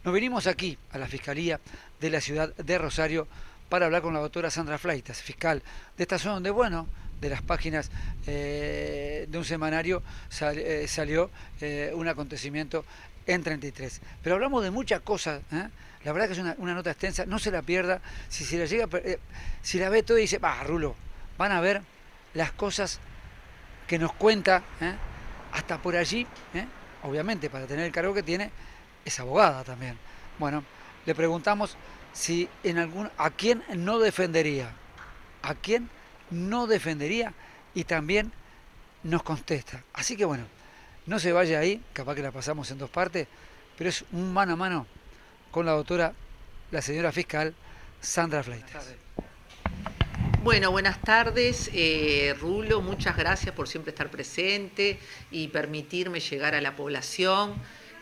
Nos vinimos aquí, a la Fiscalía de la ciudad de Rosario, para hablar con la doctora Sandra Fleitas, fiscal de esta zona donde, bueno, de las páginas de un semanario salió un acontecimiento en 33. Pero hablamos de muchas cosas, ¿eh? La verdad que es una nota extensa, no se la pierda. Si la llega, si la ve todo y dice, Rulo, van a ver las cosas que nos cuenta, hasta por allí, obviamente para tener el cargo que tiene, es abogada también. Bueno, le preguntamos si a quién no defendería, a quién no defendería, y también nos contesta. Así que bueno, no se vaya ahí, capaz que la pasamos en dos partes, pero es un mano a mano con la doctora, la señora fiscal Sandra Fleitas. Bueno, buenas tardes, Rulo, muchas gracias por siempre estar presente y permitirme llegar a la población.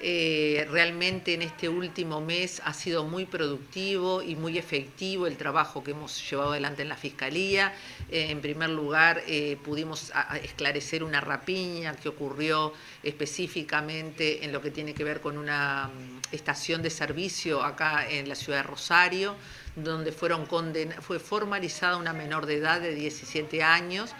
Realmente en este último mes ha sido muy productivo y muy efectivo el trabajo que hemos llevado adelante en la Fiscalía. En primer lugar, pudimos esclarecer una rapiña que ocurrió específicamente en lo que tiene que ver con una estación de servicio acá en la ciudad de Rosario, donde fue formalizada una menor de edad de 17 años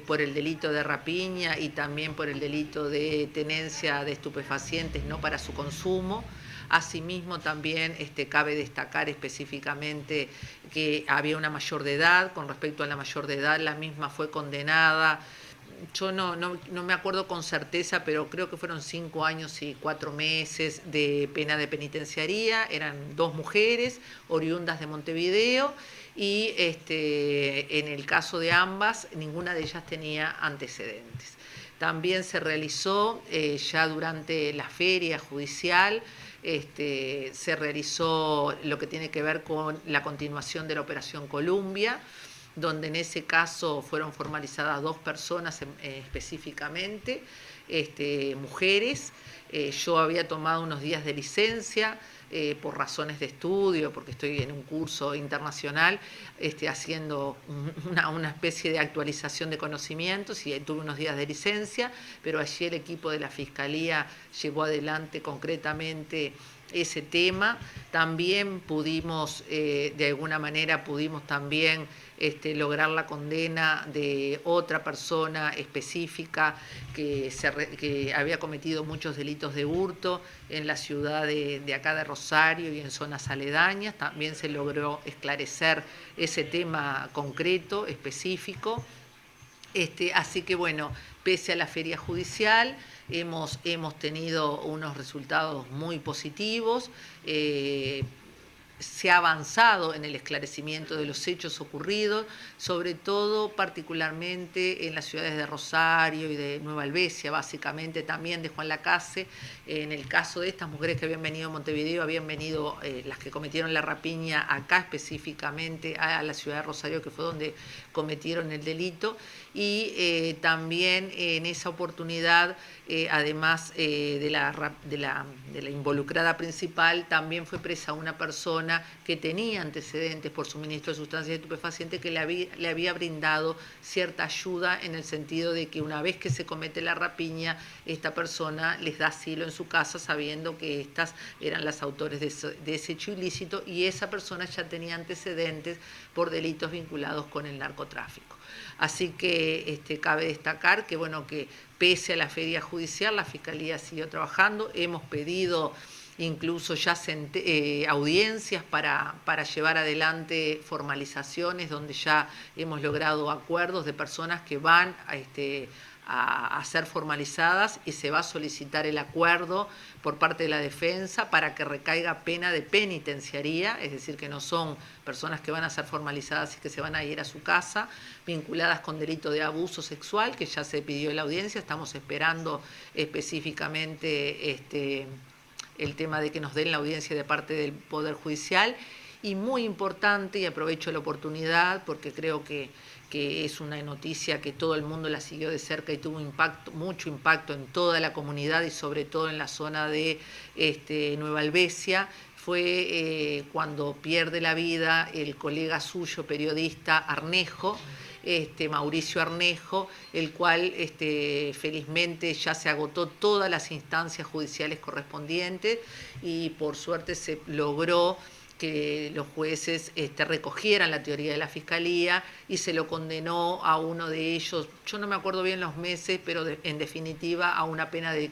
por el delito de rapiña y también por el delito de tenencia de estupefacientes no para su consumo. Asimismo, también cabe destacar específicamente que había una mayor de edad. Con respecto a la mayor de edad, la misma fue condenada. Yo no me acuerdo con certeza, pero creo que fueron 5 años y 4 meses de pena de penitenciaría. Eran dos mujeres oriundas de Montevideo y en el caso de ambas, ninguna de ellas tenía antecedentes. También se realizó ya durante la feria judicial, se realizó lo que tiene que ver con la continuación de la Operación Columbia, donde en ese caso fueron formalizadas dos personas específicamente, mujeres. Yo había tomado unos días de licencia por razones de estudio, porque estoy en un curso internacional haciendo una especie de actualización de conocimientos, y tuve unos días de licencia, pero allí el equipo de la Fiscalía llevó adelante concretamente ese tema. También pudimos, de alguna manera, también lograr la condena de otra persona específica que había cometido muchos delitos de hurto en la ciudad de acá de Rosario y en zonas aledañas. También se logró esclarecer ese tema concreto, específico. Así que bueno, pese a la feria judicial, hemos tenido unos resultados muy positivos. Se ha avanzado en el esclarecimiento de los hechos ocurridos, sobre todo particularmente en las ciudades de Rosario y de Nueva Albesia, básicamente también de Juan Lacase. En el caso de estas mujeres que habían venido a Montevideo, habían venido las que cometieron la rapiña acá específicamente a la ciudad de Rosario, que fue donde cometieron el delito, y también en esa oportunidad, además de la involucrada principal, también fue presa una persona que tenía antecedentes por suministro de sustancias estupefacientes, que le había brindado cierta ayuda, en el sentido de que una vez que se comete la rapiña, esta persona les da asilo en su casa, sabiendo que estas eran las autores de ese hecho ilícito, y esa persona ya tenía antecedentes por delitos vinculados con el narcotráfico. Así que cabe destacar que, bueno, que pese a la feria judicial, la Fiscalía siguió trabajando. Hemos pedido incluso ya audiencias para llevar adelante formalizaciones, donde ya hemos logrado acuerdos de personas que van a ser formalizadas, y se va a solicitar el acuerdo por parte de la defensa para que recaiga pena de penitenciaría, es decir, que no son personas que van a ser formalizadas y que se van a ir a su casa, vinculadas con delito de abuso sexual, que ya se pidió en la audiencia. Estamos esperando específicamente el tema de que nos den la audiencia de parte del Poder Judicial. Y muy importante, y aprovecho la oportunidad porque creo que es una noticia que todo el mundo la siguió de cerca y tuvo mucho impacto en toda la comunidad, y sobre todo en la zona de Nueva Albesia, fue cuando pierde la vida el colega suyo, periodista Arnejo, Mauricio Arnejo, el cual felizmente ya se agotó todas las instancias judiciales correspondientes y por suerte se logró que los jueces recogieran la teoría de la Fiscalía y se lo condenó a uno de ellos, yo no me acuerdo bien los meses, pero en definitiva a una pena de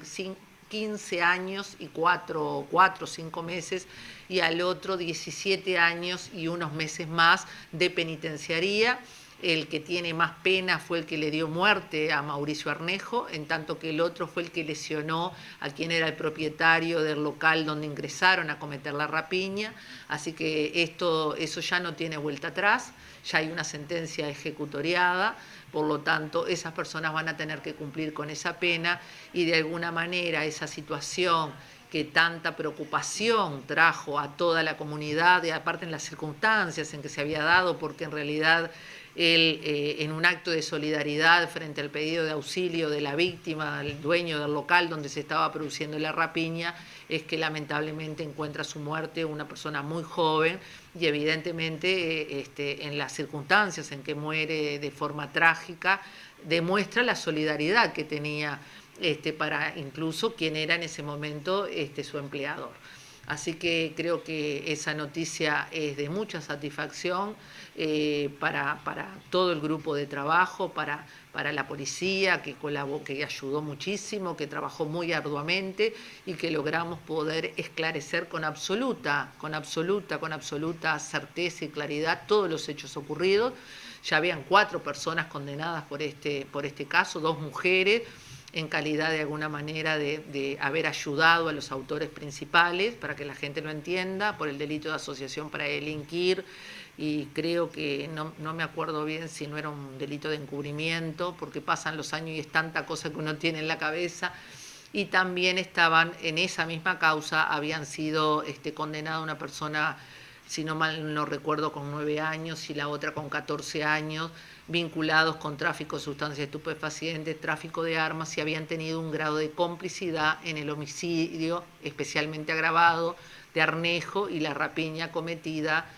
15 años y 4 o 5 meses, y al otro 17 años y unos meses más de penitenciaría. El que tiene más pena fue el que le dio muerte a Mauricio Arnejo, en tanto que el otro fue el que lesionó a quien era el propietario del local donde ingresaron a cometer la rapiña. Así que eso ya no tiene vuelta atrás, ya hay una sentencia ejecutoriada, por lo tanto esas personas van a tener que cumplir con esa pena y de alguna manera esa situación que tanta preocupación trajo a toda la comunidad, y aparte en las circunstancias en que se había dado, porque en realidad él, en un acto de solidaridad frente al pedido de auxilio de la víctima, el dueño del local donde se estaba produciendo la rapiña, es que lamentablemente encuentra su muerte una persona muy joven y evidentemente en las circunstancias en que muere de forma trágica, demuestra la solidaridad que tenía para incluso quien era en ese momento su empleador. Así que creo que esa noticia es de mucha satisfacción para todo el grupo de trabajo, para la policía que ayudó muchísimo, que trabajó muy arduamente y que logramos poder esclarecer con absoluta certeza y claridad todos los hechos ocurridos. Ya habían 4 personas condenadas por este caso, 2 mujeres, en calidad de alguna manera de haber ayudado a los autores principales, para que la gente lo entienda, por el delito de asociación para delinquir, y creo que no me acuerdo bien si no era un delito de encubrimiento, porque pasan los años y es tanta cosa que uno tiene en la cabeza. Y también estaban en esa misma causa, habían sido condenada una persona, si no mal no recuerdo, con 9 años y la otra con 14 años, vinculados con tráfico de sustancias estupefacientes, tráfico de armas, y habían tenido un grado de complicidad en el homicidio especialmente agravado de Arnejo y la rapiña cometida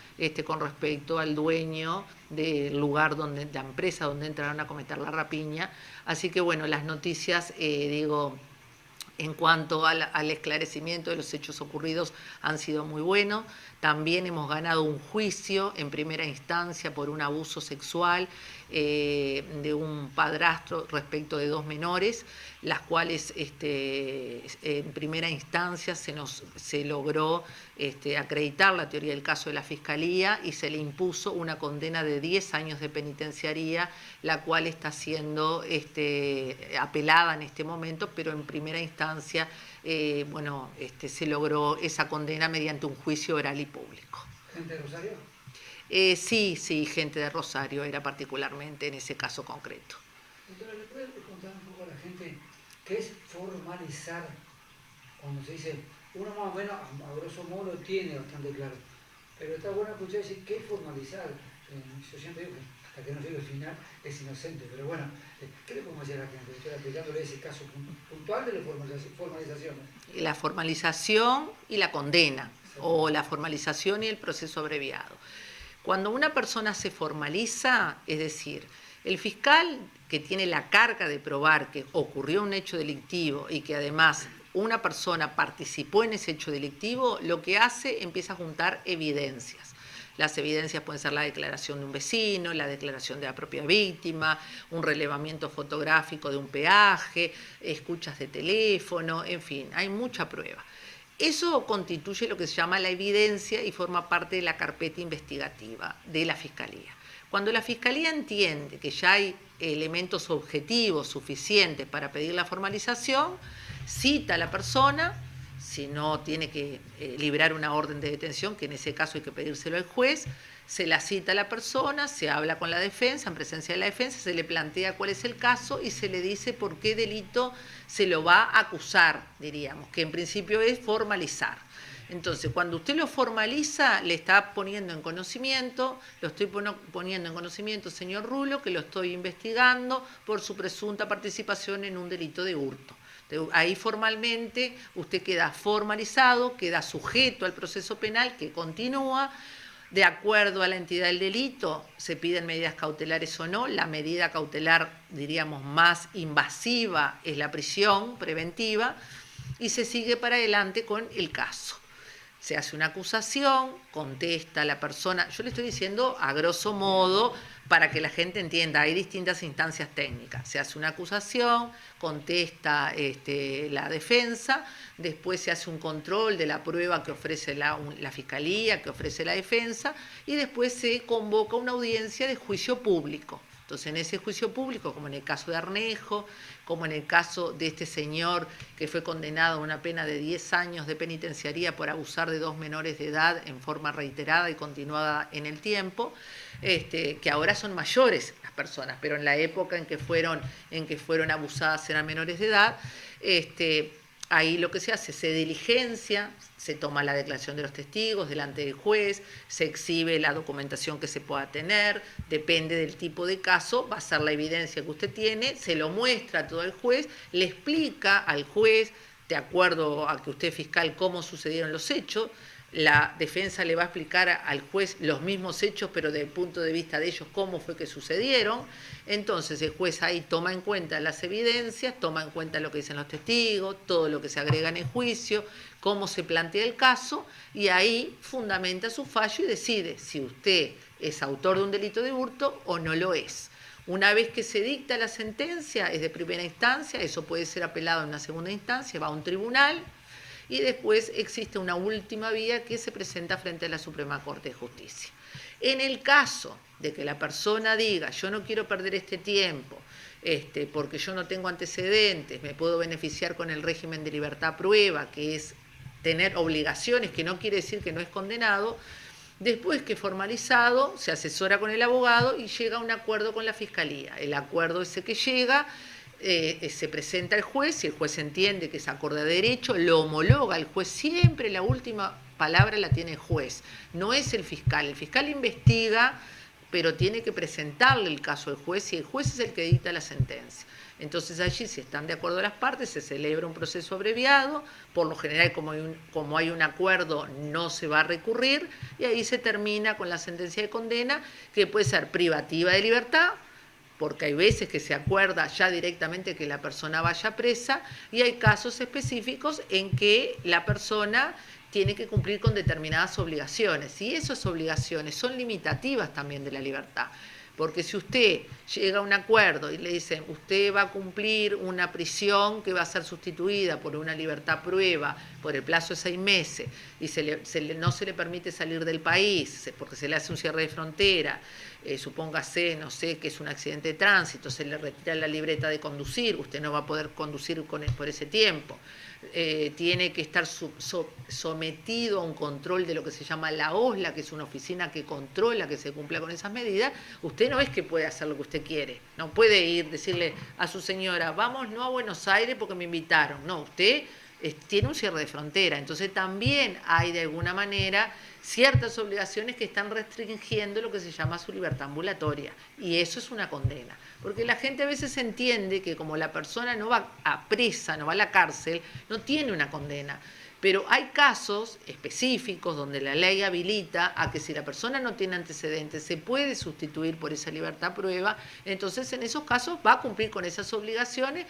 con respecto al dueño del lugar de la empresa donde entraron a cometer la rapiña. Así que bueno, las noticias, en cuanto al esclarecimiento de los hechos ocurridos han sido muy buenos. También hemos ganado un juicio en primera instancia por un abuso sexual de un padrastro respecto de 2 menores, las cuales en primera instancia se logró acreditar la teoría del caso de la Fiscalía y se le impuso una condena de 10 años de penitenciaría, la cual está siendo apelada en este momento, pero en primera instancia se logró esa condena mediante un juicio oral y público. ¿Gente de Rosario? Sí, gente de Rosario era particularmente en ese caso concreto. Doctora, ¿le puede contar un poco a la gente qué es formalizar? Cuando se dice, uno más o menos, a grosso modo, lo tiene bastante claro, pero está bueno escuchar decir qué es formalizar. Yo siempre digo que hasta que no llegue al final es inocente, pero bueno, ¿qué le podemos decir a la gente? Estoy aplicándole ese caso puntual de la formalización. La formalización y la condena, o la formalización y el proceso abreviado. Cuando una persona se formaliza, es decir, el fiscal que tiene la carga de probar que ocurrió un hecho delictivo y que además una persona participó en ese hecho delictivo, lo que hace empieza a juntar evidencias. Las evidencias pueden ser la declaración de un vecino, la declaración de la propia víctima, un relevamiento fotográfico de un peaje, escuchas de teléfono, en fin, hay mucha prueba. Eso constituye lo que se llama la evidencia y forma parte de la carpeta investigativa de la Fiscalía. Cuando la Fiscalía entiende que ya hay elementos objetivos suficientes para pedir la formalización, cita a la persona, si no tiene que librar una orden de detención, que en ese caso hay que pedírselo al juez, se la cita a la persona, se habla con la defensa, en presencia de la defensa, se le plantea cuál es el caso y se le dice por qué delito se lo va a acusar, diríamos, que en principio es formalizar. Entonces, cuando usted lo formaliza, le está poniendo en conocimiento, lo estoy poniendo en conocimiento, señor Rulo, que lo estoy investigando por su presunta participación en un delito de hurto. Ahí formalmente usted queda formalizado, queda sujeto al proceso penal que continúa. De acuerdo a la entidad del delito, se piden medidas cautelares o no. La medida cautelar, diríamos, más invasiva es la prisión preventiva y se sigue para adelante con el caso. Se hace una acusación, contesta la persona. Yo le estoy diciendo a grosso modo para que la gente entienda, hay distintas instancias técnicas. Se hace una acusación, contesta la defensa, después se hace un control de la prueba que ofrece la fiscalía, que ofrece la defensa, y después se convoca una audiencia de juicio público. Entonces, en ese juicio público, como en el caso de Arnejo, como en el caso de este señor que fue condenado a una pena de 10 años de penitenciaría por abusar de 2 menores de edad en forma reiterada y continuada en el tiempo, que ahora son mayores las personas, pero en la época en que fueron abusadas eran menores de edad, ahí lo que se hace, se diligencia, se toma la declaración de los testigos delante del juez, se exhibe la documentación que se pueda tener, depende del tipo de caso, va a ser la evidencia que usted tiene, se lo muestra a todo el juez, le explica al juez, de acuerdo a que usted fiscal, cómo sucedieron los hechos. La defensa le va a explicar al juez los mismos hechos, pero desde el punto de vista de ellos, cómo fue que sucedieron. Entonces el juez ahí toma en cuenta las evidencias, toma en cuenta lo que dicen los testigos, todo lo que se agrega en el juicio, cómo se plantea el caso, y ahí fundamenta su fallo y decide si usted es autor de un delito de hurto o no lo es. Una vez que se dicta la sentencia, es de primera instancia, eso puede ser apelado en una segunda instancia, va a un tribunal, y después existe una última vía que se presenta frente a la Suprema Corte de Justicia. En el caso de que la persona diga, yo no quiero perder este tiempo, porque yo no tengo antecedentes, me puedo beneficiar con el régimen de libertad prueba, que es tener obligaciones, que no quiere decir que no es condenado, después que formalizado, se asesora con el abogado y llega a un acuerdo con la Fiscalía. El acuerdo ese que llega se presenta al juez, si el juez entiende que es acorde a derecho, lo homologa el juez, siempre la última palabra la tiene el juez, no es el fiscal investiga, pero tiene que presentarle el caso al juez y el juez es el que dicta la sentencia. Entonces allí, si están de acuerdo las partes, se celebra un proceso abreviado, por lo general como hay un acuerdo no se va a recurrir y ahí se termina con la sentencia de condena, que puede ser privativa de libertad, porque hay veces que se acuerda ya directamente que la persona vaya presa y hay casos específicos en que la persona tiene que cumplir con determinadas obligaciones y esas obligaciones son limitativas también de la libertad. Porque si usted llega a un acuerdo y le dicen, usted va a cumplir una prisión que va a ser sustituida por una libertad prueba por el plazo de 6 meses y no se le permite salir del país porque se le hace un cierre de frontera, supóngase, no sé, que es un accidente de tránsito, se le retira la libreta de conducir, usted no va a poder conducir por ese tiempo. Tiene que estar sometido a un control de lo que se llama la OSLA, que es una oficina que controla que se cumpla con esas medidas. Usted no es que puede hacer lo que usted quiere, no puede decirle a su señora, vamos no a Buenos Aires porque me invitaron. No, usted tiene un cierre de frontera, entonces también hay de alguna manera ciertas obligaciones que están restringiendo lo que se llama su libertad ambulatoria, y eso es una condena. Porque la gente a veces entiende que como la persona no va a presa, no va a la cárcel, no tiene una condena. Pero hay casos específicos donde la ley habilita a que si la persona no tiene antecedentes se puede sustituir por esa libertad prueba, entonces en esos casos va a cumplir con esas obligaciones,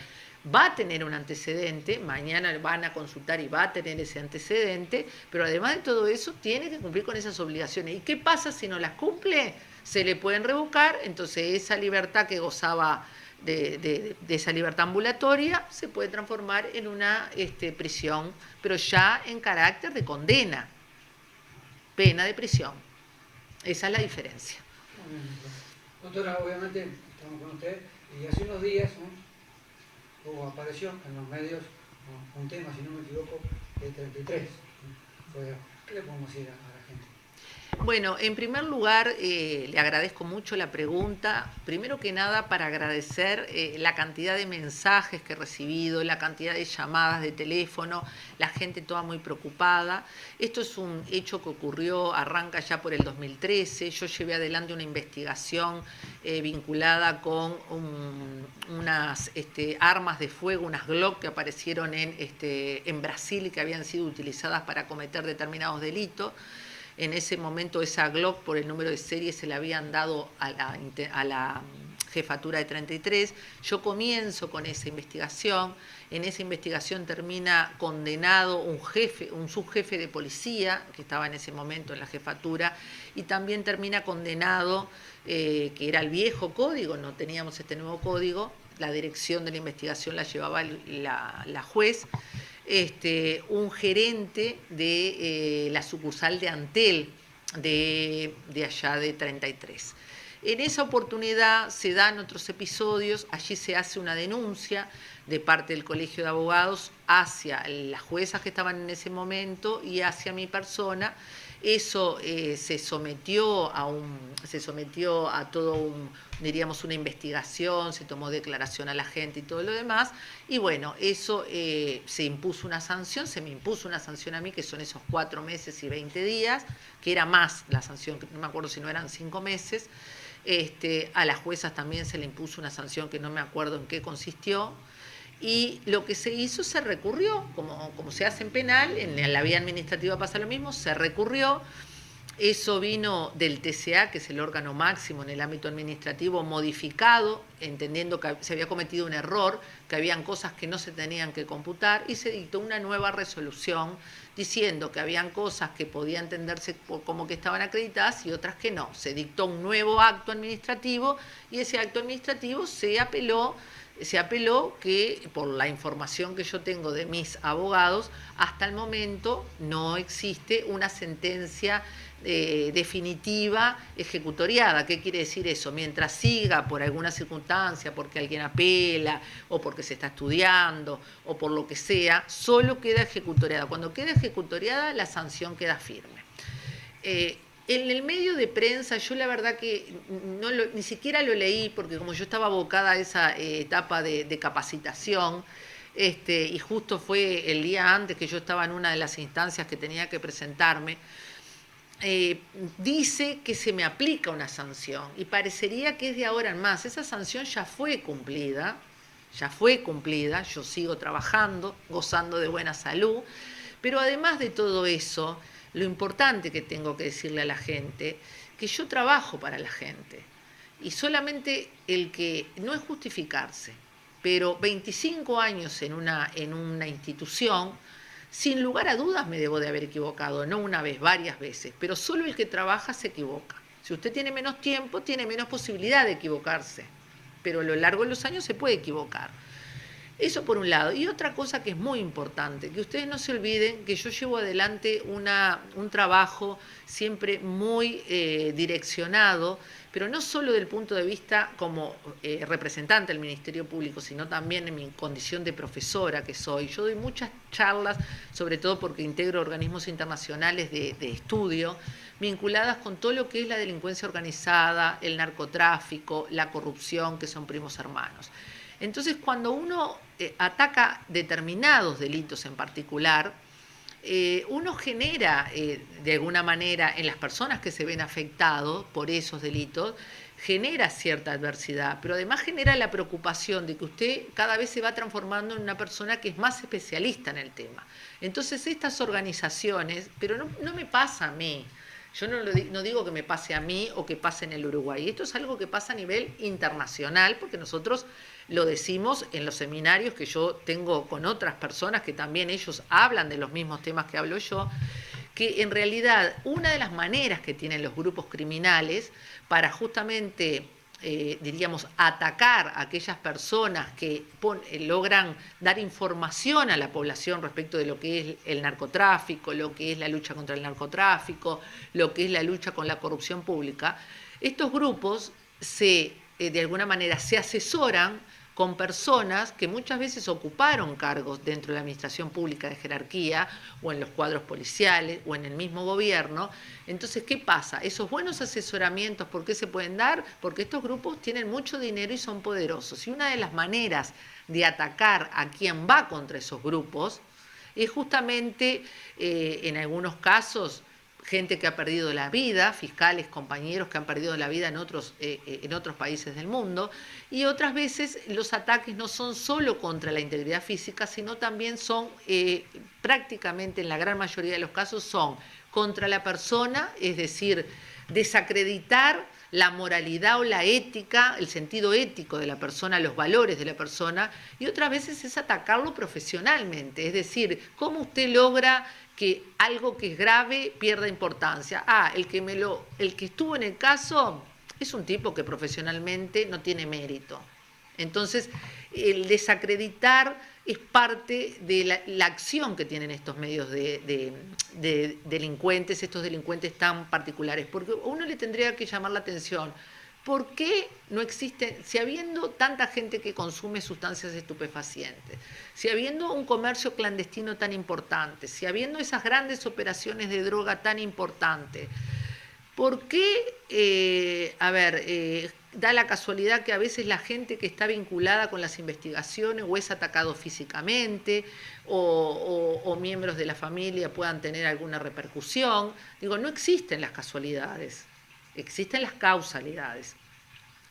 va a tener un antecedente, mañana van a consultar y va a tener ese antecedente, pero además de todo eso tiene que cumplir con esas obligaciones. ¿Y qué pasa si no las cumple? Se le pueden revocar, entonces esa libertad que gozaba de esa libertad ambulatoria se puede transformar en una prisión, pero ya en carácter de condena, pena de prisión. Esa es la diferencia. Doctora, obviamente estamos con usted y hace unos días apareció en los medios un tema, si no me equivoco, de 33. ¿Qué le podemos decir a la gente? Bueno, en primer lugar, le agradezco mucho la pregunta. Primero que nada, para agradecer la cantidad de mensajes que he recibido, la cantidad de llamadas de teléfono, la gente toda muy preocupada. Esto es un hecho que arranca ya por el 2013. Yo llevé adelante una investigación vinculada con unas armas de fuego, unas Glock que aparecieron en Brasil y que habían sido utilizadas para cometer determinados delitos. En ese momento esa Glock por el número de serie se la habían dado a la jefatura de 33. Yo comienzo con esa investigación. En esa investigación termina condenado un subjefe de policía que estaba en ese momento en la jefatura, y también termina condenado, que era el viejo código, no teníamos este nuevo código, la dirección de la investigación la llevaba la juez, un gerente de la sucursal de Antel de allá de 33. En esa oportunidad se dan otros episodios, allí se hace una denuncia de parte del Colegio de Abogados hacia las juezas que estaban en ese momento y hacia mi persona. Eso se sometió a todo diríamos, una investigación, se tomó declaración a la gente y todo lo demás, y bueno, eso se impuso una sanción, se me impuso una sanción a mí, que son esos 4 meses y 20 días, que era más la sanción, no me acuerdo si no eran 5 meses. A las juezas también se le impuso una sanción que no me acuerdo en qué consistió, y lo que se hizo, se recurrió, como se hace en penal, en la vía administrativa pasa lo mismo, se recurrió. Eso vino del TCA, que es el órgano máximo en el ámbito administrativo, modificado, entendiendo que se había cometido un error, que habían cosas que no se tenían que computar, y se dictó una nueva resolución diciendo que habían cosas que podían entenderse como que estaban acreditadas y otras que no. Se dictó un nuevo acto administrativo, y ese acto administrativo se apeló que, por la información que yo tengo de mis abogados, hasta el momento no existe una sentencia definitiva ejecutoriada. ¿Qué quiere decir eso? Mientras siga por alguna circunstancia, porque alguien apela, o porque se está estudiando, o por lo que sea, solo queda ejecutoriada. Cuando queda ejecutoriada, la sanción queda firme. En el medio de prensa, yo la verdad que ni siquiera lo leí, porque como yo estaba abocada a esa etapa de capacitación, y justo fue el día antes que yo estaba en una de las instancias que tenía que presentarme, dice que se me aplica una sanción, y parecería que es de ahora en más. Esa sanción ya fue cumplida, yo sigo trabajando, gozando de buena salud, pero además de todo eso, lo importante que tengo que decirle a la gente, que yo trabajo para la gente, y solamente el que, no es justificarse, pero 25 años en una institución, sin lugar a dudas me debo de haber equivocado, no una vez, varias veces, pero solo el que trabaja se equivoca. Si usted tiene menos tiempo, tiene menos posibilidad de equivocarse, pero a lo largo de los años se puede equivocar. Eso por un lado. Y otra cosa que es muy importante, que ustedes no se olviden que yo llevo adelante un trabajo siempre muy direccionado, pero no solo del punto de vista como representante del Ministerio Público, sino también en mi condición de profesora que soy. Yo doy muchas charlas, sobre todo porque integro organismos internacionales de estudio, vinculadas con todo lo que es la delincuencia organizada, el narcotráfico, la corrupción, que son primos hermanos. Entonces, cuando uno ataca determinados delitos en particular, uno genera, de alguna manera, en las personas que se ven afectados por esos delitos, genera cierta adversidad, pero además genera la preocupación de que usted cada vez se va transformando en una persona que es más especialista en el tema. Entonces, estas organizaciones, pero no me pasa a mí, yo no digo que me pase a mí o que pase en el Uruguay, esto es algo que pasa a nivel internacional, porque nosotros lo decimos en los seminarios que yo tengo con otras personas que también ellos hablan de los mismos temas que hablo yo, que en realidad una de las maneras que tienen los grupos criminales para justamente, diríamos, atacar a aquellas personas que logran dar información a la población respecto de lo que es el narcotráfico, lo que es la lucha contra el narcotráfico, lo que es la lucha con la corrupción pública, estos grupos de alguna manera se asesoran con personas que muchas veces ocuparon cargos dentro de la administración pública de jerarquía, o en los cuadros policiales, o en el mismo gobierno. Entonces, ¿qué pasa? Esos buenos asesoramientos, ¿por qué se pueden dar? Porque estos grupos tienen mucho dinero y son poderosos. Y una de las maneras de atacar a quien va contra esos grupos es justamente, en algunos casos, gente que ha perdido la vida, fiscales, compañeros que han perdido la vida en otros países del mundo, y otras veces los ataques no son solo contra la integridad física, sino también son, prácticamente en la gran mayoría de los casos, son contra la persona, es decir, desacreditar la moralidad o la ética, el sentido ético de la persona, los valores de la persona, y otras veces es atacarlo profesionalmente, es decir, cómo usted logra que algo que es grave pierda importancia. El que estuvo en el caso es un tipo que profesionalmente no tiene mérito. Entonces, el desacreditar es parte de la acción que tienen estos medios de delincuentes, estos delincuentes tan particulares, porque a uno le tendría que llamar la atención. ¿Por qué no existe, si habiendo tanta gente que consume sustancias estupefacientes, si habiendo un comercio clandestino tan importante, si habiendo esas grandes operaciones de droga tan importantes, por qué, da la casualidad que a veces la gente que está vinculada con las investigaciones o es atacado físicamente o miembros de la familia puedan tener alguna repercusión? Digo, no existen las casualidades. Existen las causalidades.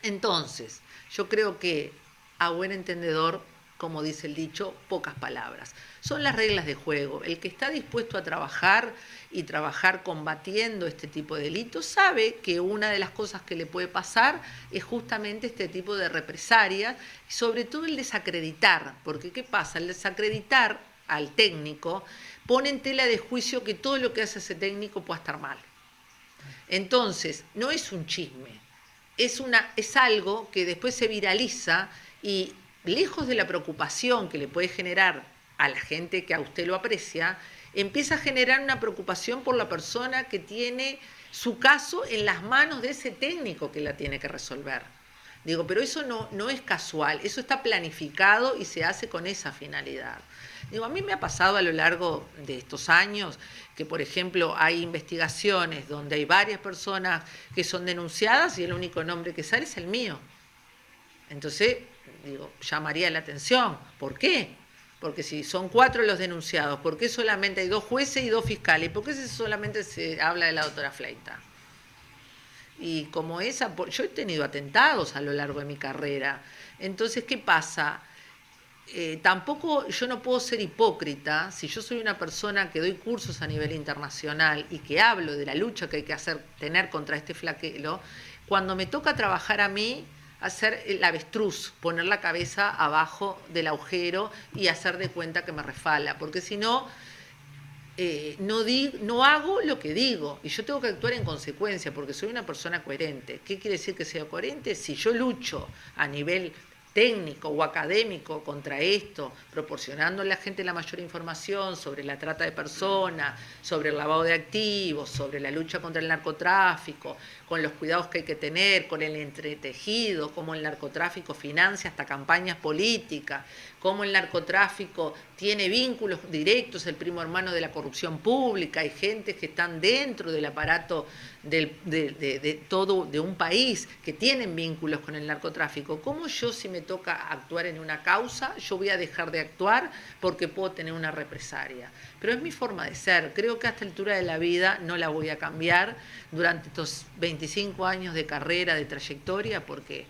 Entonces, yo creo que a buen entendedor, como dice el dicho, pocas palabras. Son las reglas de juego. El que está dispuesto a trabajar y trabajar combatiendo este tipo de delitos sabe que una de las cosas que le puede pasar es justamente este tipo de represalias, sobre todo el desacreditar, porque ¿qué pasa? El desacreditar al técnico pone en tela de juicio que todo lo que hace ese técnico puede estar mal. Entonces, no es un chisme, es algo que después se viraliza y lejos de la preocupación que le puede generar a la gente que a usted lo aprecia, empieza a generar una preocupación por la persona que tiene su caso en las manos de ese técnico que la tiene que resolver. Digo, pero eso no es casual, eso está planificado y se hace con esa finalidad. Digo, a mí me ha pasado a lo largo de estos años que, por ejemplo, hay investigaciones donde hay varias personas que son denunciadas y el único nombre que sale es el mío. Entonces, digo, llamaría la atención. ¿Por qué? Porque si son 4 los denunciados, ¿por qué solamente hay 2 jueces y 2 fiscales? ¿Por qué solamente se habla de la doctora Fleita? Y como esa, yo he tenido atentados a lo largo de mi carrera. Entonces, ¿qué pasa? Tampoco yo no puedo ser hipócrita si yo soy una persona que doy cursos a nivel internacional y que hablo de la lucha que hay que tener contra este flagelo, cuando me toca trabajar a mí, hacer el avestruz, poner la cabeza abajo del agujero y hacer de cuenta que me resfala, porque si no, no hago lo que digo y yo tengo que actuar en consecuencia porque soy una persona coherente. ¿Qué quiere decir que sea coherente? Si yo lucho a nivel técnico o académico contra esto, proporcionando a la gente la mayor información sobre la trata de personas, sobre el lavado de activos, sobre la lucha contra el narcotráfico, con los cuidados que hay que tener, con el entretejido, cómo el narcotráfico financia hasta campañas políticas, cómo el narcotráfico tiene vínculos directos, el primo hermano de la corrupción pública, hay gente que están dentro del aparato de un país que tienen vínculos con el narcotráfico. ¿Cómo yo, si me toca actuar en una causa, yo voy a dejar de actuar porque puedo tener una represalia? Pero es mi forma de ser, creo que a esta altura de la vida no la voy a cambiar durante estos 25 años de carrera, de trayectoria, porque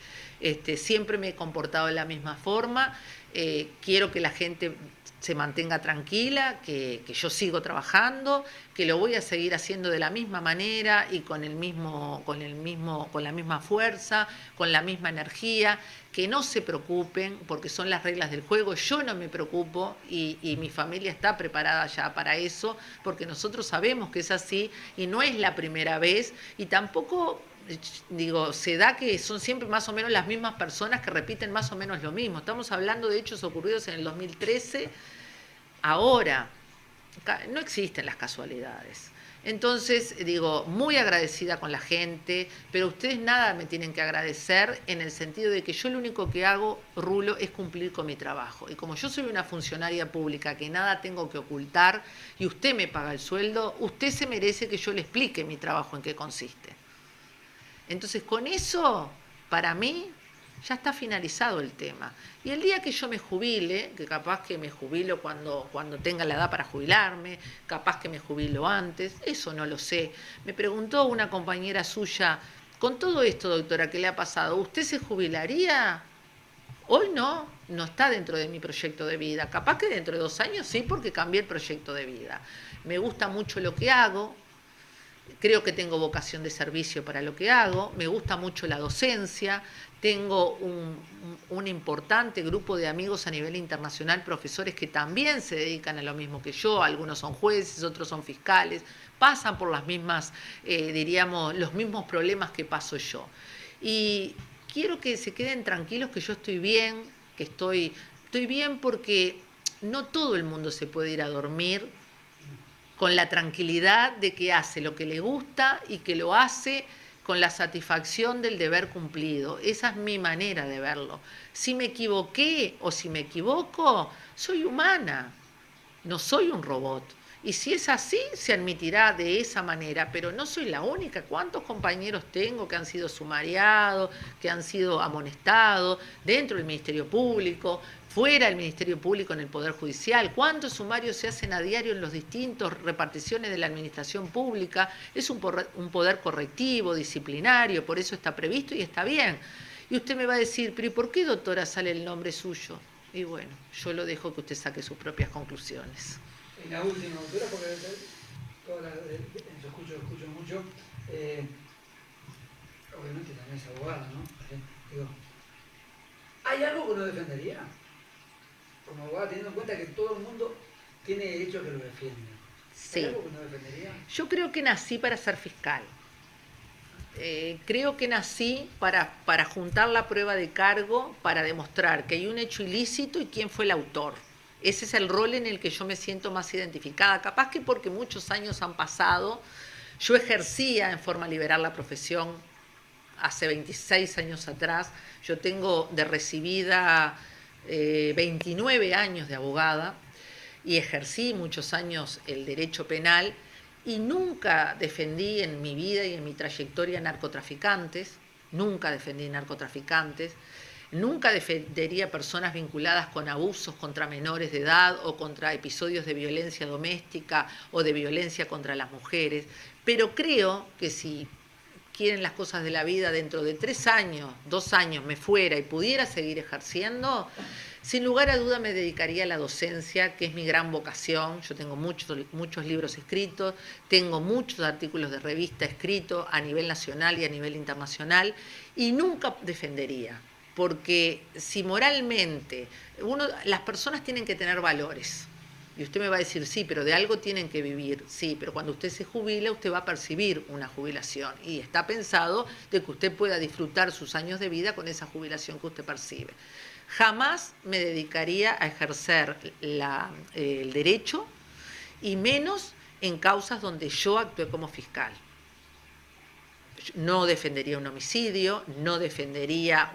siempre me he comportado de la misma forma. Quiero que la gente se mantenga tranquila, que yo sigo trabajando, que lo voy a seguir haciendo de la misma manera y con la misma fuerza, con la misma energía, que no se preocupen porque son las reglas del juego. Yo no me preocupo y mi familia está preparada ya para eso, porque nosotros sabemos que es así y no es la primera vez y tampoco se da que son siempre más o menos las mismas personas que repiten más o menos lo mismo. Estamos hablando de hechos ocurridos en el 2013, ahora no existen las casualidades. Entonces, muy agradecida con la gente, pero ustedes nada me tienen que agradecer en el sentido de que yo lo único que hago, Rulo, es cumplir con mi trabajo. Y como yo soy una funcionaria pública que nada tengo que ocultar y usted me paga el sueldo, usted se merece que yo le explique mi trabajo en qué consiste. Entonces, con eso, para mí, ya está finalizado el tema. Y el día que yo me jubile, que capaz que me jubilo cuando tenga la edad para jubilarme, capaz que me jubilo antes, eso no lo sé. Me preguntó una compañera suya, con todo esto, doctora, ¿qué le ha pasado? ¿Usted se jubilaría? Hoy no está dentro de mi proyecto de vida. Capaz que dentro de 2 años sí, porque cambié el proyecto de vida. Me gusta mucho lo que hago, creo que tengo vocación de servicio para lo que hago, me gusta mucho la docencia, tengo un importante grupo de amigos a nivel internacional, profesores que también se dedican a lo mismo que yo, algunos son jueces, otros son fiscales, pasan por las mismas, diríamos, los mismos problemas que paso yo. Y quiero que se queden tranquilos que yo estoy bien, que estoy bien porque no todo el mundo se puede ir a dormir con la tranquilidad de que hace lo que le gusta y que lo hace con la satisfacción del deber cumplido. Esa es mi manera de verlo. Si me equivoqué o si me equivoco, soy humana, no soy un robot. Y si es así, se admitirá de esa manera, pero no soy la única. ¿Cuántos compañeros tengo que han sido sumariados, que han sido amonestados dentro del Ministerio Público, fuera del Ministerio Público en el Poder Judicial? ¿Cuántos sumarios se hacen a diario en los distintos reparticiones de la administración pública? Es un poder correctivo, disciplinario, por eso está previsto y está bien. Y usted me va a decir, pero ¿y por qué, doctora, sale el nombre suyo? Y bueno, yo lo dejo que usted saque sus propias conclusiones. Y la última, doctora, porque en su escucho mucho, obviamente también es abogada, ¿no? Digo, ¿hay algo que no defendería? Como abogada, teniendo en cuenta que todo el mundo tiene derecho a que lo defienda. Sí. ¿Hay algo que no defendería? Yo creo que nací para ser fiscal. Creo que nací para juntar la prueba de cargo, para demostrar que hay un hecho ilícito y quién fue el autor. Ese es el rol en el que yo me siento más identificada. Capaz que porque muchos años han pasado, yo ejercía en forma liberal la profesión hace 26 años atrás. Yo tengo de recibida 29 años de abogada y ejercí muchos años el derecho penal y nunca defendí en mi vida y en mi trayectoria narcotraficantes, nunca defendí narcotraficantes. Nunca defendería personas vinculadas con abusos contra menores de edad o contra episodios de violencia doméstica o de violencia contra las mujeres, pero creo que si quieren las cosas de la vida, dentro de 3 años, 2 años me fuera y pudiera seguir ejerciendo, sin lugar a duda me dedicaría a la docencia, que es mi gran vocación. Yo tengo muchos libros escritos, tengo muchos artículos de revista escritos a nivel nacional y a nivel internacional, y nunca defendería. Porque si moralmente, las personas tienen que tener valores, y usted me va a decir, sí, pero de algo tienen que vivir, sí, pero cuando usted se jubila, usted va a percibir una jubilación, y está pensado de que usted pueda disfrutar sus años de vida con esa jubilación que usted percibe. Jamás me dedicaría a ejercer el derecho, y menos en causas donde yo actué como fiscal. No defendería un homicidio, no defendería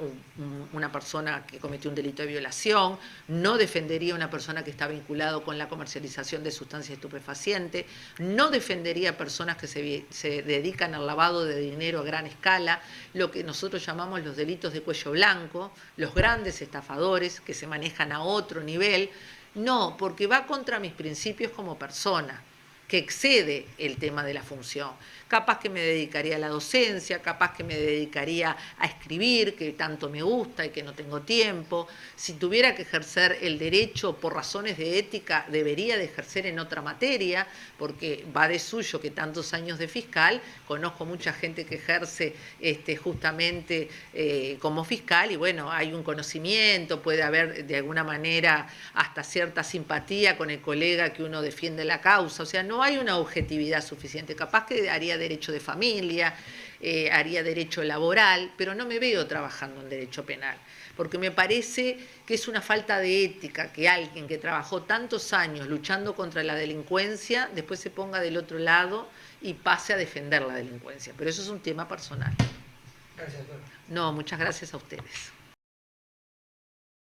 una persona que cometió un delito de violación, no defendería una persona que está vinculado con la comercialización de sustancias estupefacientes, no defendería personas que se dedican al lavado de dinero a gran escala, lo que nosotros llamamos los delitos de cuello blanco, los grandes estafadores que se manejan a otro nivel. No, porque va contra mis principios como persona, que excede el tema de la función. Capaz que me dedicaría a la docencia, capaz que me dedicaría a escribir, que tanto me gusta y que no tengo tiempo. Si tuviera que ejercer el derecho por razones de ética, debería de ejercer en otra materia, porque va de suyo que tantos años de fiscal, conozco mucha gente que ejerce justamente como fiscal, y bueno, hay un conocimiento, puede haber de alguna manera hasta cierta simpatía con el colega que uno defiende la causa, o sea, no hay una objetividad suficiente. Capaz que haría derecho de familia, haría derecho laboral, pero no me veo trabajando en derecho penal, porque me parece que es una falta de ética que alguien que trabajó tantos años luchando contra la delincuencia después se ponga del otro lado y pase a defender la delincuencia. Pero eso es un tema personal. Gracias, doctor. No, muchas gracias a ustedes.